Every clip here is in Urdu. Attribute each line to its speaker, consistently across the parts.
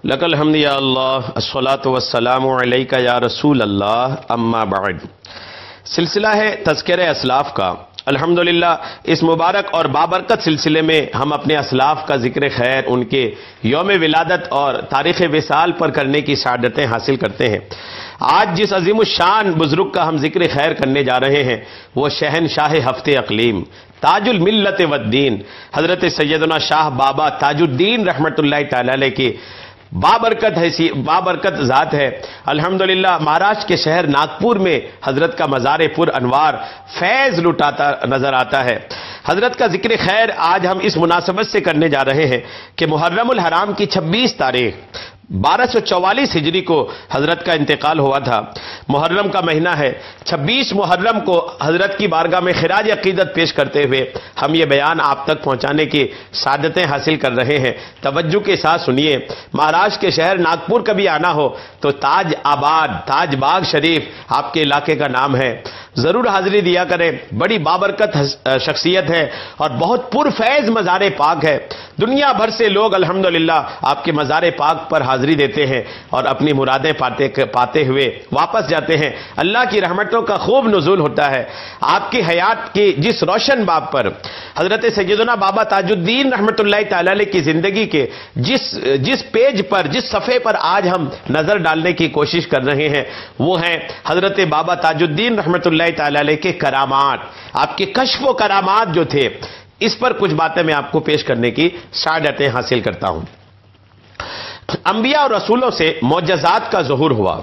Speaker 1: لک الحمد یا اللہ الصلاۃ والسلام علیک یا رسول اللہ اما بعد۔ سلسلہ ہے تذکرہ اسلاف کا۔ الحمدللہ اس مبارک اور بابرکت سلسلے میں ہم اپنے اسلاف کا ذکر خیر، ان کے یوم ولادت اور تاریخ وصال پر کرنے کی سعادتیں حاصل کرتے ہیں۔ آج جس عظیم الشان بزرگ کا ہم ذکر خیر کرنے جا رہے ہیں وہ شہنشاہ ہفت اقلیم، تاج الملت والدین، حضرت سیدنا شاہ بابا تاج الدین رحمۃ اللہ تعالی علیہ کی بابرکت ذات ہے۔ الحمدللہ مہاراشٹر کے شہر ناگپور میں حضرت کا مزار پر انوار فیض لٹاتا نظر آتا ہے۔ حضرت کا ذکر خیر آج ہم اس مناسبت سے کرنے جا رہے ہیں کہ محرم الحرام کی 26 تاریخ 1244 ہجری کو حضرت کا انتقال ہوا تھا۔ محرم کا مہینہ ہے۔ 26 محرم کو حضرت کی بارگاہ میں خراج عقیدت پیش کرتے ہوئے ہم یہ بیان آپ تک پہنچانے کی سعادتیں حاصل کر رہے ہیں۔ توجہ کے ساتھ سنیے۔ مہاراشٹر کے شہر ناگپور کبھی آنا ہو تو تاج آباد، تاج باغ شریف آپ کے علاقے کا نام ہے، ضرور حاضری دیا کریں۔ بڑی بابرکت شخصیت ہے اور بہت پرفیض مزار پاک ہے۔ دنیا بھر سے لوگ الحمدللہ آپ کے مزار پاک پر حاضری دیتے ہیں اور اپنی مرادیں پاتے ہوئے واپس جاتے ہیں۔ اللہ کی رحمتوں کا خوب نزول ہوتا ہے۔ آپ کی حیات کی جس روشن باب پر حضرت سیدنا بابا تاج الدین رحمۃ اللہ تعالی علیہ کی زندگی کے جس پیج پر، جس صفحے پر آج ہم نظر ڈالنے کی کوشش کر رہے ہیں وہ ہیں حضرت بابا تاج الدین رحمۃ اللہ تعالی علیہ کے کرامات، آپ کے کشف و کرامات جو تھے۔ اس پر کچھ باتیں میں آپ کو پیش کرنے کی سعادتیں حاصل کرتا ہوں۔ انبیاء اور رسولوں سے معجزات کا ظہور ہوا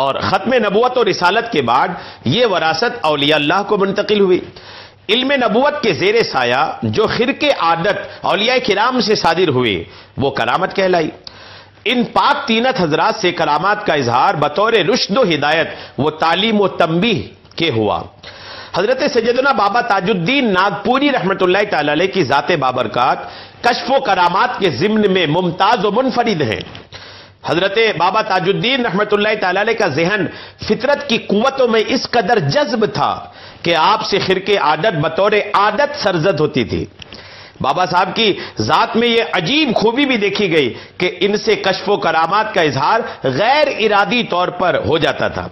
Speaker 1: اور ختم نبوت اور رسالت کے بعد یہ وراثت اولیاء اللہ کو منتقل ہوئی۔ علم نبوت کے زیر سایہ جو خرق عادت اولیاء کرام سے صادر ہوئی وہ کرامت کہلائی۔ ان پاک تینت حضرات سے کرامات کا اظہار بطور رشد و ہدایت و تعلیم و تنبیہ کے ہوا۔ حضرت سیدنا بابا تاج الدین ناگپوری رحمۃ اللہ تعالی علیہ کی ذات بابرکات کشف و کرامات کے ضمن میں ممتاز و منفرد ہیں۔ حضرت بابا تاج الدین رحمۃ اللہ تعالی علیہ کا ذہن فطرت کی قوتوں میں اس قدر جذب تھا کہ آپ سے خرق عادت بطور عادت سرزد ہوتی تھی۔ بابا صاحب کی ذات میں یہ عجیب خوبی بھی دیکھی گئی کہ ان سے کشف و کرامات کا اظہار غیر ارادی طور پر ہو جاتا تھا۔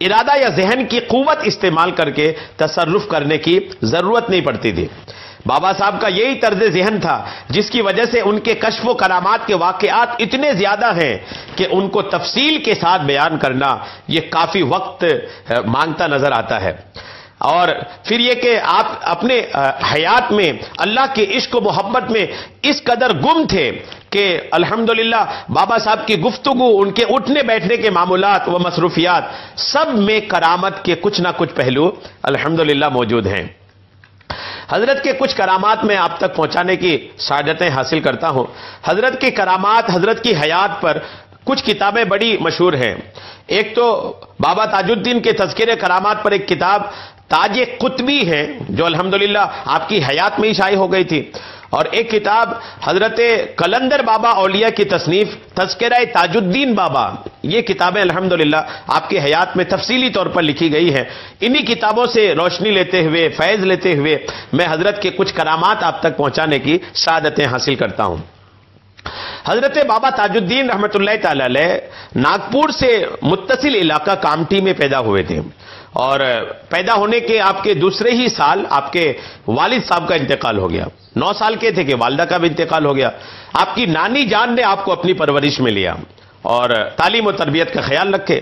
Speaker 1: ارادہ یا ذہن کی قوت استعمال کر کے تصرف کرنے کی ضرورت نہیں پڑتی تھی۔ بابا صاحب کا یہی طرز ذہن تھا جس کی وجہ سے ان کے کشف و کرامات کے واقعات اتنے زیادہ ہیں کہ ان کو تفصیل کے ساتھ بیان کرنا یہ کافی وقت مانگتا نظر آتا ہے۔ اور پھر یہ کہ آپ اپنے حیات میں اللہ کے عشق و محبت میں اس قدر گم تھے کہ الحمدللہ بابا صاحب کی گفتگو، ان کے اٹھنے بیٹھنے کے معمولات و مصروفیات سب میں کرامت کے کچھ نہ کچھ پہلو الحمدللہ موجود ہیں۔ حضرت کے کچھ کرامات میں آپ تک پہنچانے کی سعادتیں حاصل کرتا ہوں۔ حضرت کے کرامات، حضرت کی حیات پر کچھ کتابیں بڑی مشہور ہیں۔ ایک تو بابا تاج الدین کے تذکرے کرامات پر ایک کتاب تاج قطبی ہے جو الحمدللہ آپ کی حیات میں ہی شائع ہو گئی تھی، اور ایک کتاب حضرت قلندر بابا اولیاء کی تصنیف تذکرہ تاج الدین بابا۔ یہ کتابیں الحمدللہ آپ کی حیات میں تفصیلی طور پر لکھی گئی ہیں۔ انہی کتابوں سے روشنی لیتے ہوئے، فیض لیتے ہوئے میں حضرت کے کچھ کرامات آپ تک پہنچانے کی سعادتیں حاصل کرتا ہوں۔ حضرت بابا تاج الدین رحمۃ اللہ تعالی علیہ ناگپور سے متصل علاقہ کامٹی میں پیدا ہوئے تھے، اور پیدا ہونے کے آپ کے دوسرے ہی سال آپ کے والد صاحب کا انتقال ہو گیا۔ 9 سال کے تھے کہ والدہ کا بھی انتقال ہو گیا۔ آپ کی نانی جان نے آپ کو اپنی پرورش میں لیا اور تعلیم و تربیت کا خیال رکھے،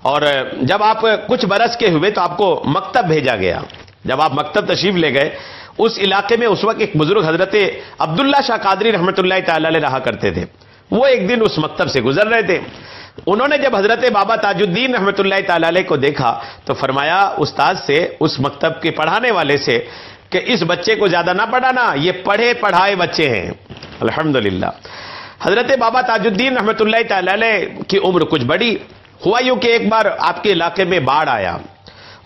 Speaker 1: اور جب آپ کچھ برس کے ہوئے تو آپ کو مکتب بھیجا گیا۔ جب آپ مکتب تشریف لے گئے، اس علاقے میں اس وقت ایک بزرگ حضرت عبداللہ شاہ قادری رحمۃ اللہ تعالی علیہ رہا کرتے تھے۔ وہ ایک دن اس مکتب سے گزر رہے تھے۔ انہوں نے جب حضرت بابا تاج الدین رحمۃ اللہ تعالی علیہ کو دیکھا تو فرمایا استاد سے، اس مکتب کے پڑھانے والے سے، کہ اس بچے کو زیادہ نہ پڑھانا، یہ پڑھے پڑھائے بچے ہیں۔ الحمدللہ حضرت بابا تاج الدین رحمۃ اللہ تعالی علیہ کی عمر کچھ بڑی۔ ہوا یوں کہ ایک بار آپ کے علاقے میں باڑھ آیا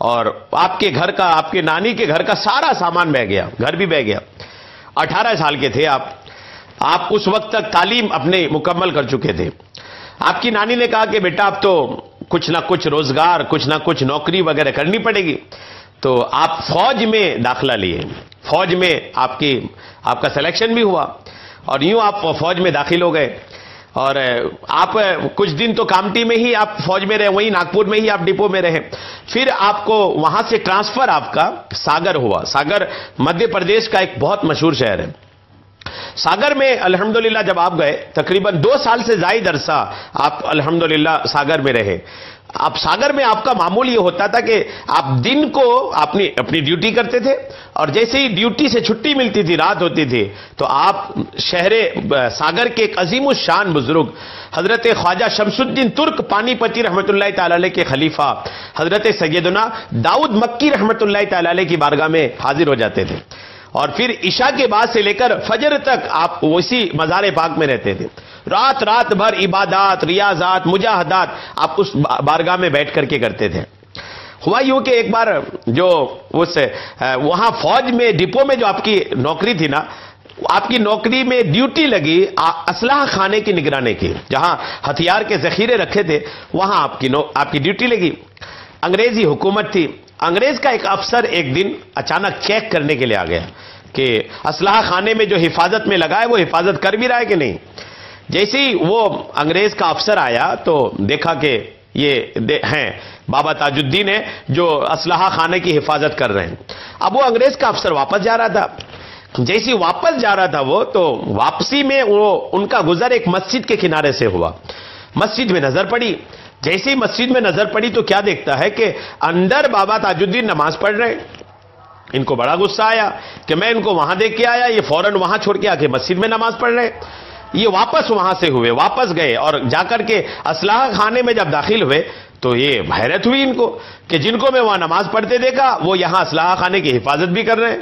Speaker 1: اور آپ کے گھر کا، آپ کے نانی کے گھر کا سارا سامان بہہ گیا، گھر بھی بہہ گیا۔ 18 سال کے تھے آپ اس وقت تک تعلیم اپنے مکمل کر چکے تھے۔ آپ کی نانی نے کہا کہ بیٹا اب تو کچھ نہ کچھ روزگار، کچھ نہ کچھ نوکری وغیرہ کرنی پڑے گی، تو آپ فوج میں داخلہ لیے۔ فوج میں آپ کا سلیکشن بھی ہوا اور یوں آپ فوج میں داخل ہو گئے۔ اور آپ کچھ دن تو کامٹی میں ہی آپ فوج میں رہے، وہیں ناگپور میں ہی آپ ڈپو میں رہے، پھر آپ کو وہاں سے ٹرانسفر آپ کا ساگر ہوا۔ ساگر مدھیہ پردیش کا ایک بہت مشہور شہر ہے۔ ساگر میں الحمدللہ جب آپ گئے، تقریباً 2 سال سے زائد عرصہ آپ الحمدللہ ساگر میں رہے۔ آپ ساگر میں آپ کا معمول یہ ہوتا تھا کہ آپ دن کو اپنی ڈیوٹی کرتے تھے، اور جیسے ہی ڈیوٹی سے چھٹی ملتی تھی، رات ہوتی تھی، تو آپ شہر ساگر کے ایک عظیم الشان بزرگ حضرت خواجہ شمس الدین ترک پانی پتی رحمت اللہ تعالی علیہ کے خلیفہ حضرت سیدنا داؤد مکی رحمت اللہ تعالی علیہ کی بارگاہ میں حاضر ہو جاتے تھے، اور پھر عشاء کے بعد سے لے کر فجر تک آپ اسی مزار پاک میں رہتے تھے۔ رات بھر عبادات، ریاضات، مجاہدات آپ اس بارگاہ میں بیٹھ کر کے کرتے تھے۔ ہوا یوں کہ ایک بار جو وہاں فوج میں ڈپو میں جو آپ کی نوکری تھی نا، آپ کی نوکری میں ڈیوٹی لگی اسلحہ خانے کی نگرانی کی، جہاں ہتھیار کے ذخیرے رکھے تھے وہاں آپ کی ڈیوٹی لگی۔ انگریزی حکومت تھی۔ انگریز کا ایک افسر ایک دن اچانک چیک کرنے کے لیے آ گیا کہ اسلحہ خانے میں جو حفاظت میں لگا ہے وہ حفاظت کر بھی رہا ہے کہ نہیں۔ جیسے ہی وہ انگریز کا افسر آیا تو دیکھا کہ یہ ہیں بابا تاج الدین ہے جو اسلحہ خانے کی حفاظت کر رہے ہیں۔ اب وہ انگریز کا افسر واپس جا رہا تھا۔ جیسے واپس جا رہا تھا وہ، تو واپسی میں ان کا گزر ایک مسجد کے کنارے سے ہوا۔ مسجد میں نظر پڑی۔ جیسے ہی مسجد میں نظر پڑی تو کیا دیکھتا ہے کہ اندر بابا تاج الدین نماز پڑھ رہے ہیں۔ ان کو بڑا غصہ آیا کہ میں ان کو وہاں دیکھ کے آیا، یہ فوراً وہاں چھوڑ کے آ کے مسجد میں نماز پڑھ رہے ہیں۔ یہ واپس وہاں سے ہوئے، واپس گئے، اور جا کر کے اسلحہ خانے میں جب داخل ہوئے تو یہ حیرت ہوئی ان کو کہ جن کو میں وہاں نماز پڑھتے دیکھا وہ یہاں اسلحہ خانے کی حفاظت بھی کر رہے ہیں۔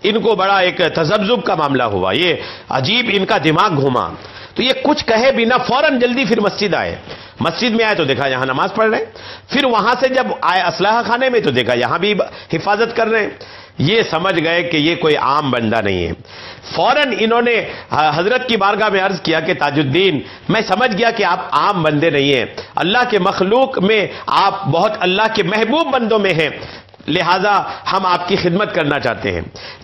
Speaker 1: ان کو بڑا ایک تذبذب کا معاملہ ہوا، یہ عجیب ان کا دماغ گھوما، تو یہ کچھ کہے بنا فوراً جلدی پھر مسجد آئے۔ مسجد میں آئے تو دیکھا یہاں نماز پڑھ رہے ہیں، پھر وہاں سے جب آئے اسلحہ خانے میں تو دیکھا یہاں بھی حفاظت کر رہے ہیں۔ یہ سمجھ گئے کہ یہ کوئی عام بندہ نہیں ہے۔ فوراً انہوں نے حضرت کی بارگاہ میں عرض کیا کہ تاج الدین، میں سمجھ گیا کہ آپ عام بندے نہیں ہیں، اللہ کے مخلوق میں آپ بہت اللہ کے محبوب بندوں میں ہیں، لہذا ہم آپ کی خدمت کرنا چاہتے ہیں۔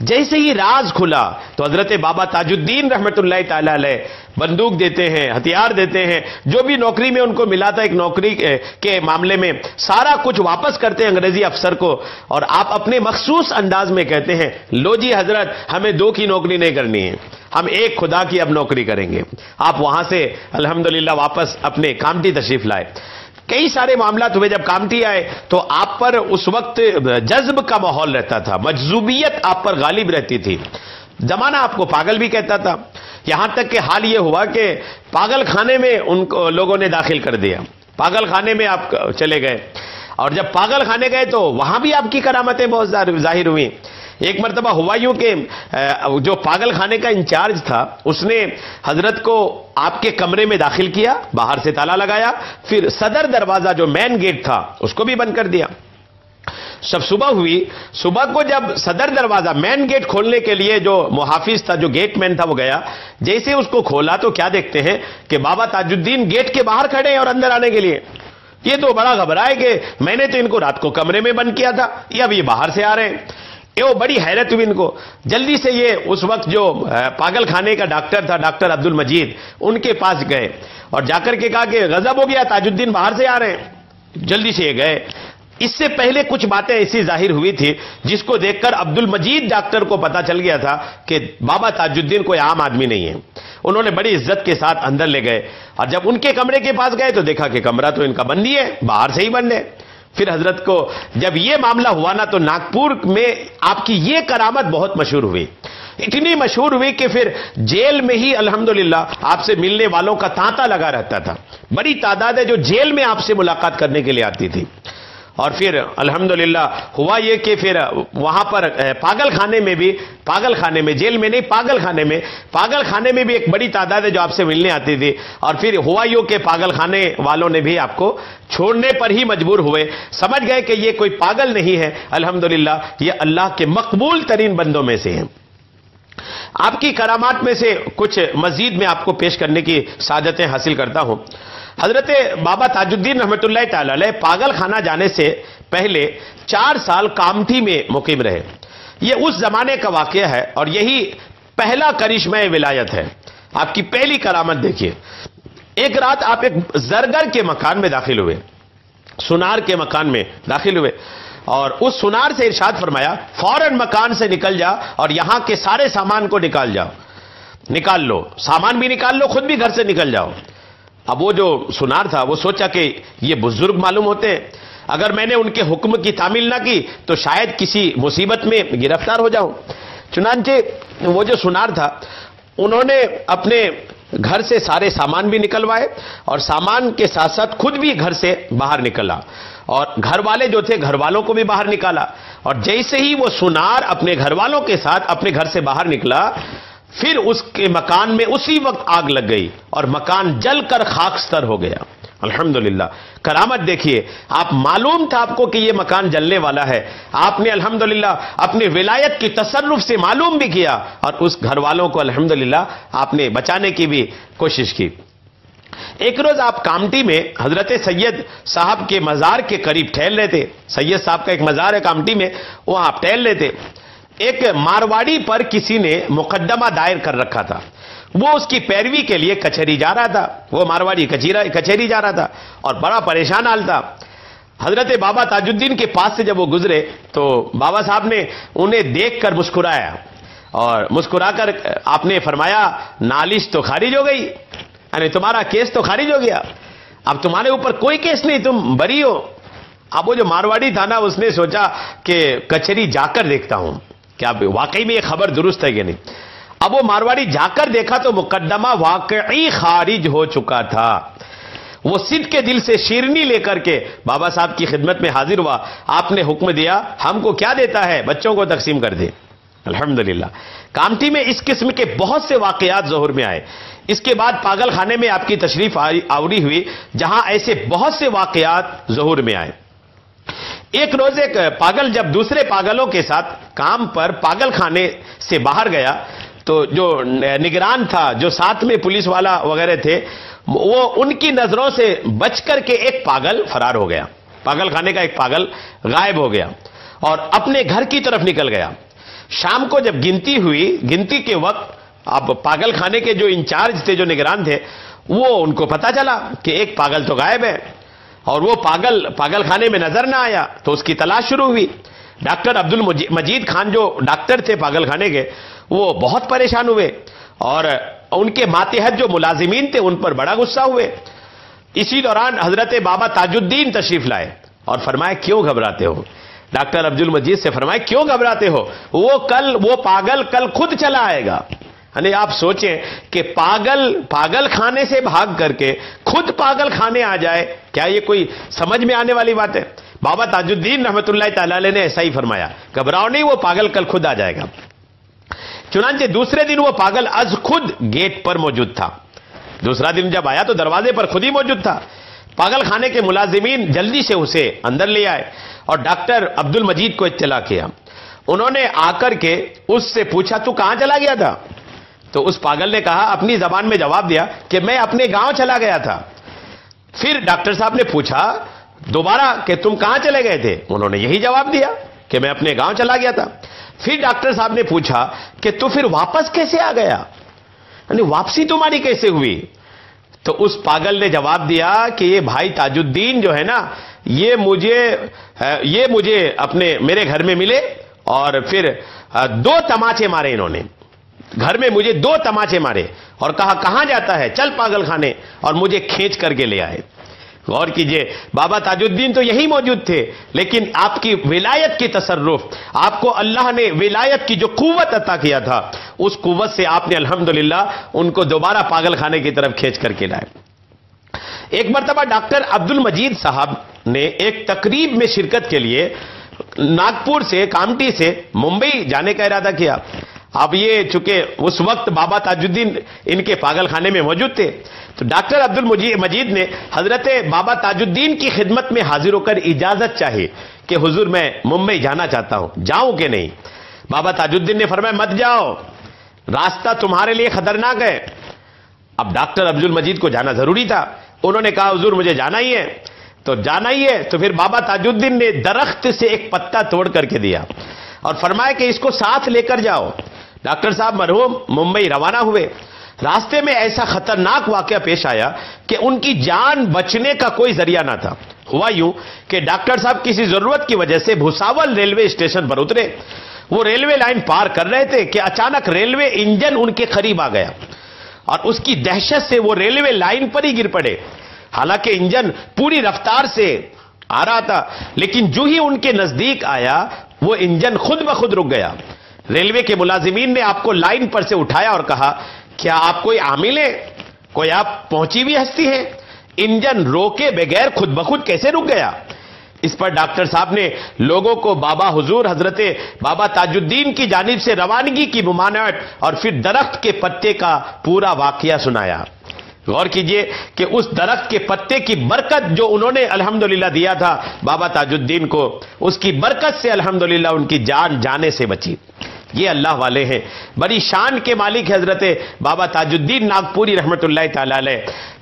Speaker 1: جیسے ہی راز کھلا تو حضرت بابا تاج الدین رحمت اللہ تعالی علیہ بندوق دیتے ہیں، ہتھیار دیتے ہیں، جو بھی نوکری میں ان کو ملا تھا ایک نوکری کے معاملے میں سارا کچھ واپس کرتے ہیں انگریزی افسر کو، اور آپ اپنے مخصوص انداز میں کہتے ہیں، لو جی حضرت، ہمیں 2 کی نوکری نہیں کرنی ہے، ہم ایک خدا کی اب نوکری کریں گے۔ آپ وہاں سے الحمدللہ واپس اپنے کامٹی تشریف لائے۔ کئی سارے معاملات ہوئے، جب کامٹی آئے تو آپ پر اس وقت جذب کا ماحول رہتا تھا، مجذوبیت آپ پر غالب رہتی تھی، زمانہ آپ کو پاگل بھی کہتا تھا، یہاں تک کہ حال یہ ہوا کہ پاگل خانے میں ان کو لوگوں نے داخل کر دیا۔ پاگل خانے میں آپ چلے گئے، اور جب پاگل خانے گئے تو وہاں بھی آپ کی کرامتیں بہت ظاہر ہوئیں۔ ایک مرتبہ ہوا یوں کہ جو پاگل خانے کا انچارج تھا اس نے حضرت کو آپ کے کمرے میں داخل کیا، باہر سے تالا لگایا، پھر صدر دروازہ جو مین گیٹ تھا اس کو بھی بند کر دیا۔ جب صبح ہوئی، صبح کو جب صدر دروازہ مین گیٹ کھولنے کے لیے جو محافظ تھا، جو گیٹ مین تھا، وہ گیا، جیسے اس کو کھولا تو کیا دیکھتے ہیں کہ بابا تاج الدین گیٹ کے باہر کھڑے ہیں اور اندر آنے کے لیے۔ یہ تو بڑا گھبرائے کہ میں نے تو ان کو رات کو کمرے میں بند کیا تھا، یہ اب یہ باہر سے آ رہے ہیں۔ یہ بڑی حیرت ہوئی ان کو۔ جلدی سے یہ اس وقت جو پاگل خانے کا ڈاکٹر تھا، ڈاکٹر عبد المجید، ان کے پاس گئے اور جا کر کے کہا کہ غضب ہو گیا، تاج الدین باہر سے آ رہے ہیں۔ جلدی سے یہ گئے۔ اس سے پہلے کچھ باتیں ایسی ظاہر ہوئی تھی جس کو دیکھ کر عبد المجید ڈاکٹر کو پتا چل گیا تھا کہ بابا تاج الدین کوئی عام آدمی نہیں ہے۔ انہوں نے بڑی عزت کے ساتھ اندر لے گئے، اور جب ان کے کمرے کے پاس گئے تو دیکھا کہ کمرہ تو ان کا بند ہی ہے، باہر سے ہی بند ہے۔ پھر حضرت کو جب یہ معاملہ ہوا نا تو ناگپور میں آپ کی یہ کرامت بہت مشہور ہوئی، اتنی مشہور ہوئی کہ پھر جیل میں ہی الحمدللہ آپ سے ملنے والوں کا تانتا لگا رہتا تھا۔ بڑی تعداد ہے جو جیل میں آپ سے ملاقات کرنے کے لیے آتی تھی۔ اور پھر الحمدللہ ہوا یہ کہ پھر وہاں پر پاگل خانے میں بھی، پاگل خانے میں، جیل میں نہیں، پاگل خانے میں بھی ایک بڑی تعداد ہے جو آپ سے ملنے آتی تھی۔ اور پھر ہوا یہ کہ پاگل خانے والوں نے بھی آپ کو چھوڑنے پر ہی مجبور ہوئے، سمجھ گئے کہ یہ کوئی پاگل نہیں ہے، الحمدللہ یہ اللہ کے مقبول ترین بندوں میں سے ہیں۔ آپ کی کرامات میں سے کچھ مزید میں آپ کو پیش کرنے کی سعادتیں حاصل کرتا ہوں۔ حضرت بابا تاج الدین رحمت اللہ تعالی علیہ پاگل خانہ جانے سے پہلے 4 سال کامٹھی میں مقیم رہے۔ یہ اس زمانے کا واقعہ ہے اور یہی پہلا کرشمہ ولایت ہے۔ آپ کی پہلی کرامت دیکھیے، ایک رات آپ ایک زرگر کے مکان میں داخل ہوئے، سنار کے مکان میں داخل ہوئے، اور اس سنار سے ارشاد فرمایا فوراً مکان سے نکل جا اور یہاں کے سارے سامان کو نکال لو، سامان بھی نکال لو، خود بھی گھر سے نکل جاؤ۔ اب وہ جو سنار تھا وہ سوچا کہ یہ بزرگ معلوم ہوتے ہیں، اگر میں نے ان کے حکم کی تعمیل نہ کی تو شاید کسی مصیبت میں گرفتار ہو جاؤں۔ چنانچہ وہ جو سنار تھا انہوں نے اپنے گھر سے سارے سامان بھی نکلوائے اور سامان کے ساتھ ساتھ خود بھی گھر سے باہر نکلا، اور گھر والے جو تھے گھر والوں کو بھی باہر نکالا، اور جیسے ہی وہ سنار اپنے گھر والوں کے ساتھ اپنے گھر سے باہر نکلا، پھر اس کے مکان میں اسی وقت آگ لگ گئی اور مکان جل کر خاکستر ہو گیا۔ الحمدللہ، کرامت دیکھیے، آپ معلوم تھا آپ کو کہ یہ مکان جلنے والا ہے، آپ نے الحمدللہ اپنی ولایت کی تصرف سے معلوم بھی کیا اور اس گھر والوں کو الحمدللہ آپ نے بچانے کی بھی کوشش کی۔ ایک روز آپ کامٹی میں حضرت سید صاحب کے مزار کے قریب ٹہل رہے تھے، سید صاحب کا ایک مزار ہے کامٹی میں، وہاں آپ ٹہل رہے تھے، ایک مارواڑی پر کسی نے مقدمہ دائر کر رکھا تھا، وہ اس کی پیروی کے لیے کچہری جا رہا تھا، وہ مارواڑی کچہری جا رہا تھا اور بڑا پریشان حال تھا۔ حضرت بابا تاج الدین کے پاس سے جب وہ گزرے تو بابا صاحب نے انہیں دیکھ کر مسکرایا، اور مسکرا کر آپ نے فرمایا نالش تو خارج ہو گئی، یعنی تمہارا کیس تو خارج ہو گیا، اب تمہارے اوپر کوئی کیس نہیں، تم بری ہو۔ اب وہ جو مارواڑی تھا نا اس نے سوچا کہ کچہری جا کر دیکھتا ہوں کیا واقعی میں یہ خبر درست ہے کہ نہیں۔ اب وہ مارواڑی جا کر دیکھا تو مقدمہ واقعی خارج ہو چکا تھا۔ وہ صدق کے دل سے شیرنی لے کر کے بابا صاحب کی خدمت میں حاضر ہوا، آپ نے حکم دیا ہم کو کیا دیتا ہے، بچوں کو تقسیم کر دے۔ الحمدللہ کامٹی میں اس قسم کے بہت سے واقعات ظہور میں آئے۔ اس کے بعد پاگل خانے میں آپ کی تشریف آوری ہوئی جہاں ایسے بہت سے واقعات ظہور میں آئے۔ ایک روز ایک پاگل جب دوسرے پاگلوں کے ساتھ کام پر پاگل خانے سے باہر گیا تو جو نگران تھا، جو ساتھ میں پولیس والا وغیرہ تھے، وہ ان کی نظروں سے بچ کر کے ایک پاگل فرار ہو گیا، پاگل خانے کا ایک پاگل غائب ہو گیا اور اپنے گھر کی طرف نکل گیا۔ شام کو جب گنتی ہوئی، گنتی کے وقت اب پاگل خانے کے جو انچارج تھے، جو نگران تھے، وہ ان کو پتا چلا کہ ایک پاگل تو غائب ہے، اور وہ پاگل خانے میں نظر نہ آیا تو اس کی تلاش شروع ہوئی۔ ڈاکٹر عبد المجید خان جو ڈاکٹر تھے پاگل خانے کے، وہ بہت پریشان ہوئے اور ان کے ماتحت جو ملازمین تھے ان پر بڑا غصہ ہوئے۔ اسی دوران حضرت بابا تاج الدین تشریف لائے اور فرمایا کیوں گھبراتے ہو؟ ڈاکٹر عبد المجید سے فرمایا کیوں گھبراتے ہو، وہ پاگل کل خود چلا آئے گا۔ یعنی آپ سوچیں کہ پاگل خانے سے بھاگ کر کے خود پاگل خانے آ جائے، کیا یہ کوئی سمجھ میں آنے والی بات ہے؟ بابا تاج الدین رحمت اللہ تعالی علیہ نے ایسا ہی فرمایا، گھبراؤ نہیں، وہ پاگل کل خود آ جائے گا۔ چنانچہ دوسرے دن وہ پاگل از خود گیٹ پر موجود تھا، دوسرا دن جب آیا تو دروازے پر خود ہی موجود تھا۔ پاگل خانے کے ملازمین جلدی سے اسے اندر لے آئے اور ڈاکٹر عبد المجید کو اطلاع کیا۔ انہوں نے آ کر کے اس سے پوچھا تو کہاں چلا گیا تھا؟ تو اس پاگل نے کہا، اپنی زبان میں جواب دیا کہ میں اپنے گاؤں چلا گیا تھا۔ پھر ڈاکٹر صاحب نے پوچھا دوبارہ کہ تم کہاں چلے گئے تھے؟ انہوں نے یہی جواب دیا کہ میں اپنے گاؤں چلا گیا تھا۔ پھر ڈاکٹر صاحب نے پوچھا کہ تو پھر واپس کیسے آ گیا، یعنی واپسی تمہاری کیسے ہوئی؟ تو اس پاگل نے جواب دیا کہ یہ بھائی تاج الدین جو ہے نا، یہ مجھے میرے گھر میں ملے اور پھر 2 تماچے مارے انہوں نے، گھر میں مجھے 2 تماچے مارے اور کہا کہاں جاتا ہے، چل پاگل خانے، اور مجھے کھینچ کر کے لے آئے۔ غور کیجئے، بابا تاج الدین تو یہی موجود تھے، لیکن آپ کی ولایت کی تصرف، آپ کو اللہ نے ولایت کی جو قوت عطا کیا تھا، اس قوت سے آپ نے الحمدللہ ان کو دوبارہ پاگل خانے کی طرف کھینچ کر کے لائے۔ ایک مرتبہ ڈاکٹر عبد المجید صاحب نے ایک تقریب میں شرکت کے لیے ناگپور سے، کامٹی سے ممبئی جانے کا ارادہ کیا۔ اب یہ چونکہ اس وقت بابا تاج الدین ان کے پاگل خانے میں موجود تھے، تو ڈاکٹر عبد المجید نے حضرت بابا تاج الدین کی خدمت میں حاضر ہو کر اجازت چاہی کہ حضور میں ممبئی جانا چاہتا ہوں، جاؤں کہ نہیں؟ بابا تاج الدین نے فرمایا مت جاؤ، راستہ تمہارے لیے خطرناک ہے۔ اب ڈاکٹر عبد المجید کو جانا ضروری تھا، انہوں نے کہا حضور مجھے جانا ہی ہے، تو جانا ہی ہے۔ تو پھر بابا تاج الدین نے درخت سے ایک پتا توڑ کر کے دیا اور فرمایا کہ اس کو ساتھ لے کر جاؤ۔ ڈاکٹر صاحب مرحوم ممبئی روانہ ہوئے۔ راستے میں ایسا خطرناک واقعہ پیش آیا کہ ان کی جان بچنے کا کوئی ذریعہ نہ تھا۔ ہوا یوں کہ ڈاکٹر صاحب کسی ضرورت کی وجہ سے بھساول ریلوے اسٹیشن پر اترے۔ وہ ریلوے لائن پار کر رہے تھے کہ اچانک ریلوے انجن ان کے قریب آ گیا اور اس کی دہشت سے وہ ریلوے لائن پر ہی گر پڑے۔ حالانکہ انجن پوری رفتار سے آ رہا تھا، لیکن جو ہی ان کے نزدیک آیا وہ انجن خود بخود رک گیا۔ ریلوے کے ملازمین نے آپ کو لائن پر سے اٹھایا اور کہا، کیا آپ کوئی عامل ہیں؟ کوئی آپ پہنچی ہوئی ہستی ہے؟ انجن روکے بغیر خود بخود کیسے رک گیا؟ اس پر ڈاکٹر صاحب نے لوگوں کو بابا حضور حضرت بابا تاج الدین کی جانب سے روانگی کی ممانعت اور پھر درخت کے پتے کا پورا واقعہ سنایا۔ غور کیجئے کہ اس درخت کے پتے کی برکت جو انہوں نے الحمدللہ دیا تھا بابا تاج الدین کو، اس کی برکت سے الحمدللہ ان کی جان جانے سے بچی۔ یہ اللہ والے ہیں، بڑی شان کے مالک حضرت بابا تاج الدین ناگپوری رحمت اللہ تعالی علیہ۔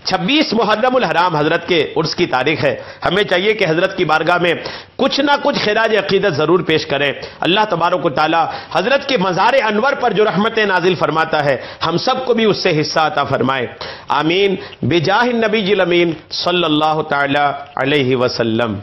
Speaker 1: 26 محرم الحرام حضرت کے عرس کی تاریخ ہے۔ ہمیں چاہیے کہ حضرت کی بارگاہ میں کچھ نہ کچھ خراج عقیدت ضرور پیش کریں۔ اللہ تبارک و تعالی حضرت کے مزار انور پر جو رحمتیں نازل فرماتا ہے، ہم سب کو بھی اس سے حصہ عطا فرمائے، آمین بجاہ النبی الامین صلی اللہ تعالی علیہ وسلم۔